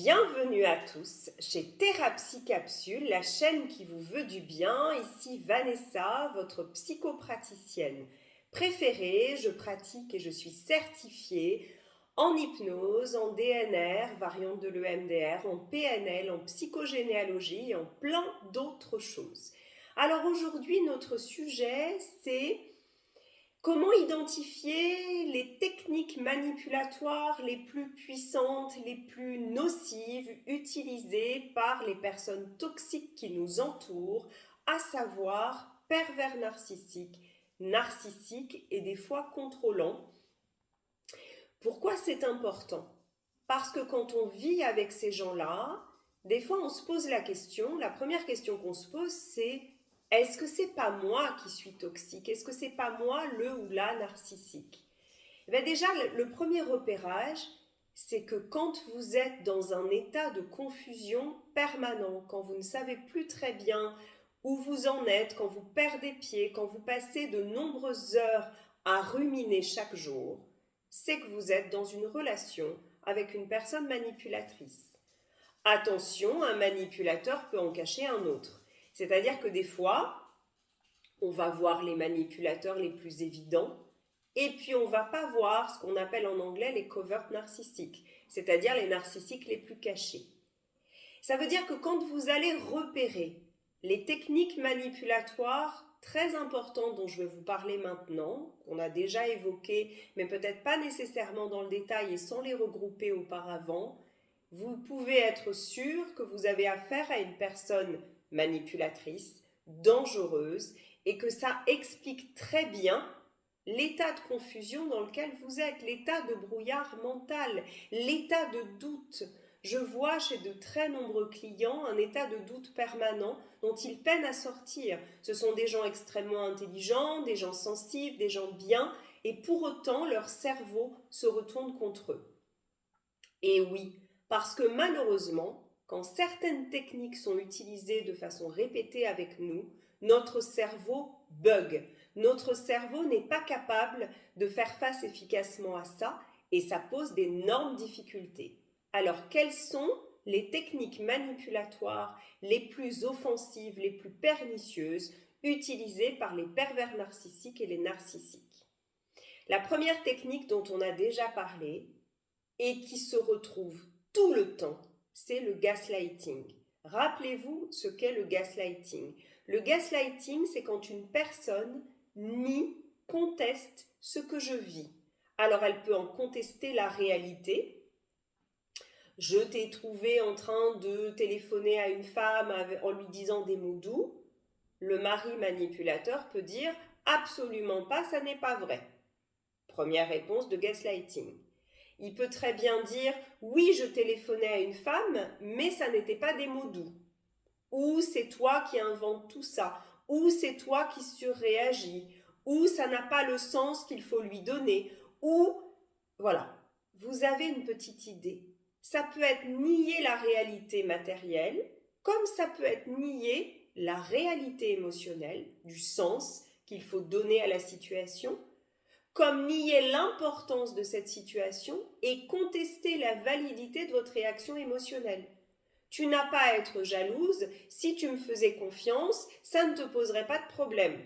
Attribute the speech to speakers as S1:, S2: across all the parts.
S1: Bienvenue à tous chez Thérapie Capsule, la chaîne qui vous veut du bien. Ici Vanessa, votre psychopraticienne préférée. Je pratique et je suis certifiée en hypnose, en DNR, variante de l'EMDR, en PNL, en psychogénéalogie et en plein d'autres choses. Alors aujourd'hui, notre sujet, c'est comment identifier les techniques manipulatoires les plus puissantes, les plus nocives utilisées par les personnes toxiques qui nous entourent, à savoir pervers narcissiques et des fois contrôlants. Pourquoi c'est important? Parce que quand on vit avec ces gens-là, des fois on se pose la question, la première question qu'on se pose c'est: est-ce que c'est pas moi qui suis toxique? Est-ce que c'est pas moi le ou la narcissique? Et bien déjà, le premier repérage, c'est que quand vous êtes dans un état de confusion permanent, quand vous ne savez plus très bien où vous en êtes, quand vous perdez pied, quand vous passez de nombreuses heures à ruminer chaque jour, c'est que vous êtes dans une relation avec une personne manipulatrice. Attention, un manipulateur peut en cacher un autre. C'est-à-dire que des fois, on va voir les manipulateurs les plus évidents, et puis on ne va pas voir ce qu'on appelle en anglais les covert narcissiques, c'est-à-dire les narcissiques les plus cachés. Ça veut dire que quand vous allez repérer les techniques manipulatoires très importantes dont je vais vous parler maintenant, qu'on a déjà évoquées, mais peut-être pas nécessairement dans le détail et sans les regrouper auparavant, vous pouvez être sûr que vous avez affaire à une personne manipulatrice, dangereuse, et que ça explique très bien l'état de confusion dans lequel vous êtes, l'état de brouillard mental, l'état de doute. Je vois chez de très nombreux clients un état de doute permanent dont ils peinent à sortir. Ce sont des gens extrêmement intelligents, des gens sensibles, des gens bien, et pour autant leur cerveau se retourne contre eux. Et oui, parce que malheureusement, quand certaines techniques sont utilisées de façon répétée avec nous, notre cerveau bug. Notre cerveau n'est pas capable de faire face efficacement à ça et ça pose d'énormes difficultés. Alors, quelles sont les techniques manipulatoires les plus offensives, les plus pernicieuses utilisées par les pervers narcissiques et les narcissiques? La première technique dont on a déjà parlé et qui se retrouve tout le temps, c'est le gaslighting. Rappelez-vous ce qu'est le gaslighting. Le gaslighting, c'est quand une personne nie, conteste ce que je vis. Alors elle peut en contester la réalité. Je t'ai trouvé en train de téléphoner à une femme en lui disant des mots doux. Le mari manipulateur peut dire absolument pas, ça n'est pas vrai. Première réponse de gaslighting. Il peut très bien dire « Oui, je téléphonais à une femme, mais ça n'était pas des mots doux. » Ou « C'est toi qui inventes tout ça. » Ou « C'est toi qui surréagis. » Ou « Ça n'a pas le sens qu'il faut lui donner. » Ou voilà, vous avez une petite idée. Ça peut être nier la réalité matérielle, comme ça peut être nier la réalité émotionnelle, du sens qu'il faut donner à la situation, comme nier l'importance de cette situation et contester la validité de votre réaction émotionnelle. Tu n'as pas à être jalouse, si tu me faisais confiance, ça ne te poserait pas de problème.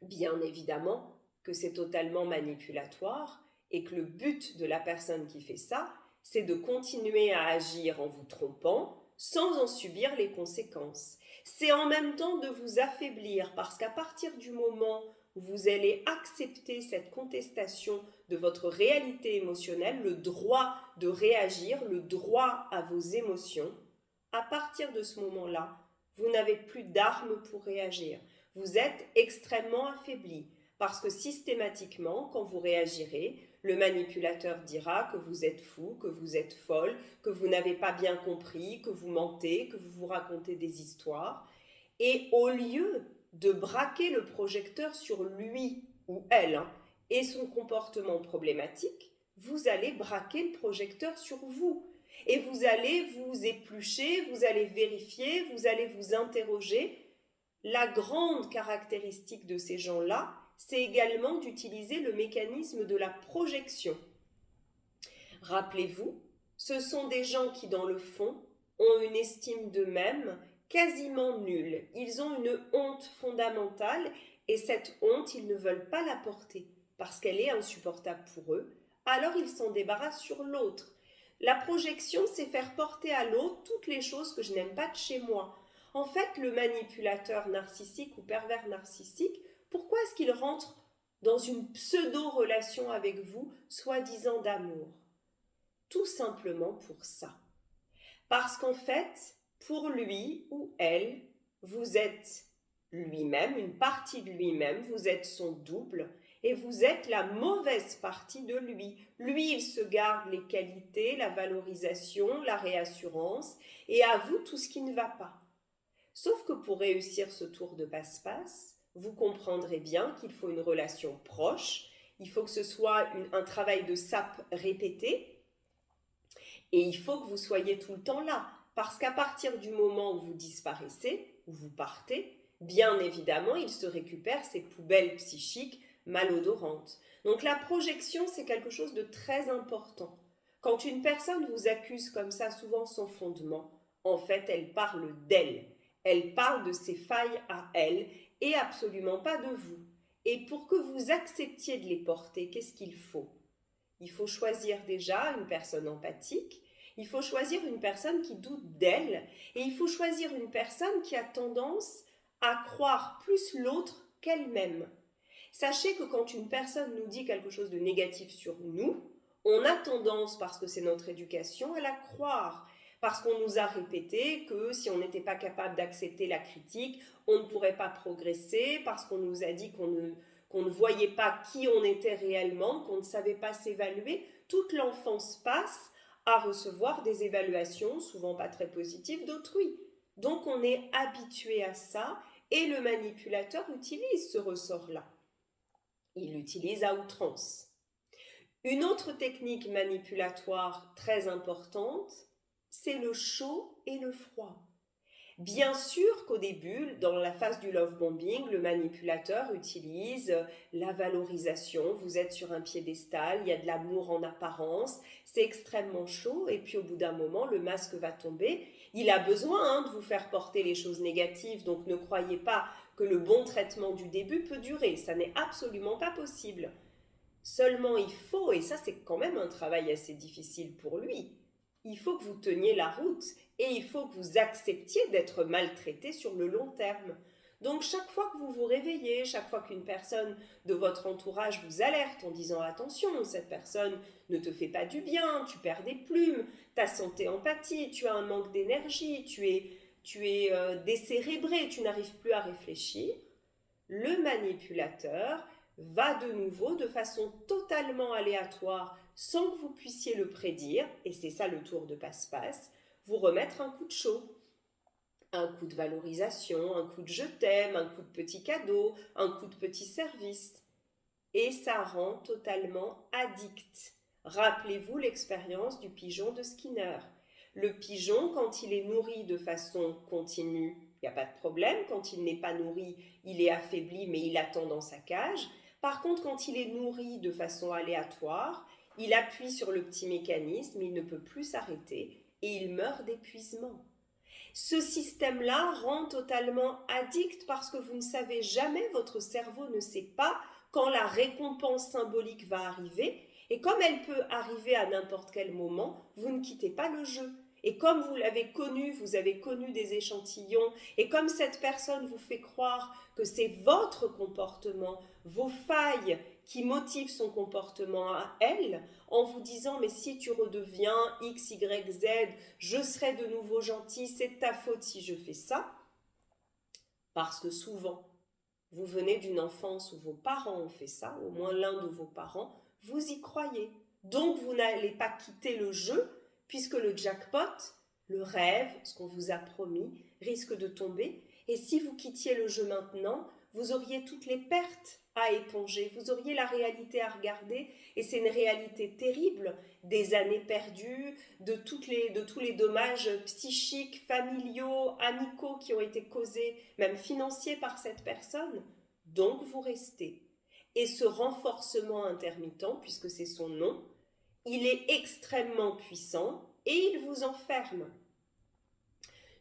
S1: Bien évidemment que c'est totalement manipulatoire et que le but de la personne qui fait ça, c'est de continuer à agir en vous trompant sans en subir les conséquences. C'est en même temps de vous affaiblir parce qu'à partir du moment où vous allez accepter cette contestation de votre réalité émotionnelle, le droit de réagir, le droit à vos émotions, à partir de ce moment-là, vous n'avez plus d'armes pour réagir. Vous êtes extrêmement affaibli parce que systématiquement, quand vous réagirez, le manipulateur dira que vous êtes fou, que vous êtes folle, que vous n'avez pas bien compris, que vous mentez, que vous vous racontez des histoires. Et au lieu de braquer le projecteur sur lui ou elle et son comportement problématique, vous allez braquer le projecteur sur vous. Et vous allez vous éplucher, vous allez vérifier, vous allez vous interroger. La grande caractéristique de ces gens-là, c'est également d'utiliser le mécanisme de la projection. Rappelez-vous, Ce sont des gens qui, dans le fond, ont une estime d'eux-mêmes quasiment nulle. Ils ont une honte fondamentale et cette honte, ils ne veulent pas la porter parce qu'elle est insupportable pour eux. Alors ils s'en débarrassent sur l'autre. La projection, c'est faire porter à l'autre toutes les choses que je n'aime pas de chez moi. En fait, le manipulateur narcissique ou pervers narcissique, pourquoi est-ce qu'il rentre dans une pseudo-relation avec vous, soi-disant d'amour? Tout simplement pour ça. Parce qu'en fait, pour lui ou elle, vous êtes lui-même, une partie de lui-même, vous êtes son double et vous êtes la mauvaise partie de lui. Lui, il se garde les qualités, la valorisation, la réassurance et à vous tout ce qui ne va pas. Sauf que pour réussir ce tour de passe-passe, vous comprendrez bien qu'il faut une relation proche, il faut que ce soit un travail de sape répété, et il faut que vous soyez tout le temps là, parce qu'à partir du moment où vous disparaissez, où vous partez, bien évidemment, il se récupère ces poubelles psychiques malodorantes. Donc la projection, c'est quelque chose de très important. Quand une personne vous accuse comme ça, souvent sans fondement, en fait, elle parle d'elle. Elle parle de ses failles à elle et absolument pas de vous. Et pour que vous acceptiez de les porter, qu'est-ce qu'il faut? Il faut choisir déjà une personne empathique, il faut choisir une personne qui doute d'elle, et il faut choisir une personne qui a tendance à croire plus l'autre qu'elle-même. Sachez que quand une personne nous dit quelque chose de négatif sur nous, on a tendance, parce que c'est notre éducation, à la croire. Parce qu'on nous a répété que si on n'était pas capable d'accepter la critique, on ne pourrait pas progresser, parce qu'on nous a dit qu'on ne voyait pas qui on était réellement, qu'on ne savait pas s'évaluer. Toute l'enfance passe à recevoir des évaluations, souvent pas très positives, d'autrui. Donc on est habitué à ça et le manipulateur utilise ce ressort-là. Il l'utilise à outrance. Une autre technique manipulatoire très importante, c'est le chaud et le froid. Bien sûr qu'au début, dans la phase du love bombing, le manipulateur utilise la valorisation. Vous êtes sur un piédestal, il y a de l'amour en apparence, c'est extrêmement chaud et puis au bout d'un moment, le masque va tomber. Il a besoin de vous faire porter les choses négatives, donc ne croyez pas que le bon traitement du début peut durer. Ça n'est absolument pas possible. Seulement il faut, et ça c'est quand même un travail assez difficile pour lui, il faut que vous teniez la route et il faut que vous acceptiez d'être maltraité sur le long terme. Donc chaque fois que vous vous réveillez, chaque fois qu'une personne de votre entourage vous alerte en disant attention, cette personne ne te fait pas du bien, tu perds des plumes, ta santé empathie, tu as un manque d'énergie, tu es décérébré, tu n'arrives plus à réfléchir, le manipulateur va de nouveau de façon totalement aléatoire, sans que vous puissiez le prédire, et c'est ça le tour de passe-passe, vous remettre un coup de chaud. Un coup de valorisation, un coup de je t'aime, un coup de petit cadeau, un coup de petit service. Et ça rend totalement addict. Rappelez-vous l'expérience du pigeon de Skinner. Le pigeon, quand il est nourri de façon continue, il n'y a pas de problème. Quand il n'est pas nourri, il est affaibli, mais il attend dans sa cage. Par contre, quand il est nourri de façon aléatoire, il appuie sur le petit mécanisme, il ne peut plus s'arrêter et il meurt d'épuisement. Ce système-là rend totalement addict parce que vous ne savez jamais, votre cerveau ne sait pas quand la récompense symbolique va arriver. Et comme elle peut arriver à n'importe quel moment, vous ne quittez pas le jeu. Et comme vous l'avez connu, vous avez connu des échantillons, et comme cette personne vous fait croire que c'est votre comportement, vos failles qui motivent son comportement à elle, en vous disant mais si tu redeviens X, Y, Z, je serai de nouveau gentil, c'est de ta faute si je fais ça, parce que souvent, vous venez d'une enfance où vos parents ont fait ça, au moins l'un de vos parents, vous y croyez. Donc vous n'allez pas quitter le jeu, puisque le jackpot, le rêve, ce qu'on vous a promis, risque de tomber. Et si vous quittiez le jeu maintenant, vous auriez toutes les pertes à éponger, vous auriez la réalité à regarder, et c'est une réalité terrible, des années perdues, de tous les dommages psychiques, familiaux, amicaux qui ont été causés, même financiers par cette personne. Donc vous restez. Et ce renforcement intermittent, puisque c'est son nom, il est extrêmement puissant et il vous enferme.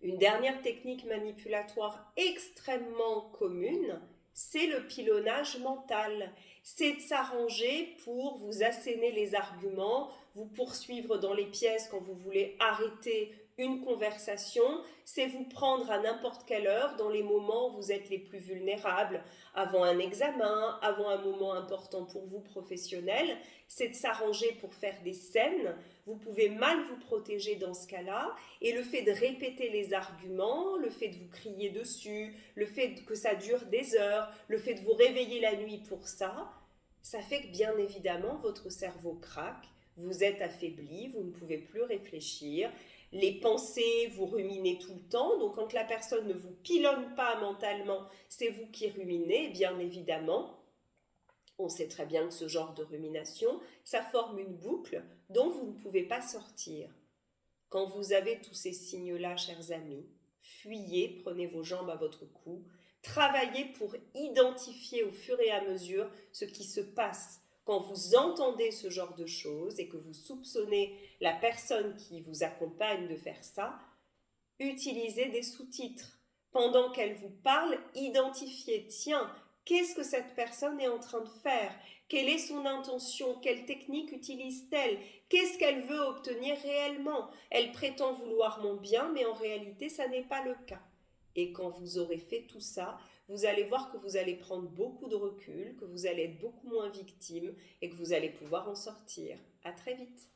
S1: Une dernière technique manipulatoire extrêmement commune, c'est le pilonnage mental. C'est de s'arranger pour vous asséner les arguments, vous poursuivre dans les pièces quand vous voulez arrêter une conversation, c'est vous prendre à n'importe quelle heure dans les moments où vous êtes les plus vulnérables, avant un examen, avant un moment important pour vous professionnel, c'est de s'arranger pour faire des scènes. Vous pouvez mal vous protéger dans ce cas-là, et le fait de répéter les arguments, le fait de vous crier dessus, le fait que ça dure des heures, le fait de vous réveiller la nuit pour ça, ça fait que bien évidemment votre cerveau craque, vous êtes affaibli, vous ne pouvez plus réfléchir, les pensées, vous ruminez tout le temps, donc quand la personne ne vous pilonne pas mentalement, c'est vous qui ruminez, bien évidemment. On sait très bien que ce genre de rumination, ça forme une boucle dont vous ne pouvez pas sortir. Quand vous avez tous ces signes-là, chers amis, fuyez, prenez vos jambes à votre cou, travaillez pour identifier au fur et à mesure ce qui se passe. Quand vous entendez ce genre de choses et que vous soupçonnez la personne qui vous accompagne de faire ça, utilisez des sous-titres. Pendant qu'elle vous parle, identifiez, tiens, qu'est-ce que cette personne est en train de faire? Quelle est son intention? Quelle technique utilise-t-elle? Qu'est-ce qu'elle veut obtenir réellement? Elle prétend vouloir mon bien, mais en réalité, ça n'est pas le cas. Et quand vous aurez fait tout ça, vous allez voir que vous allez prendre beaucoup de recul, que vous allez être beaucoup moins victime et que vous allez pouvoir en sortir. À très vite.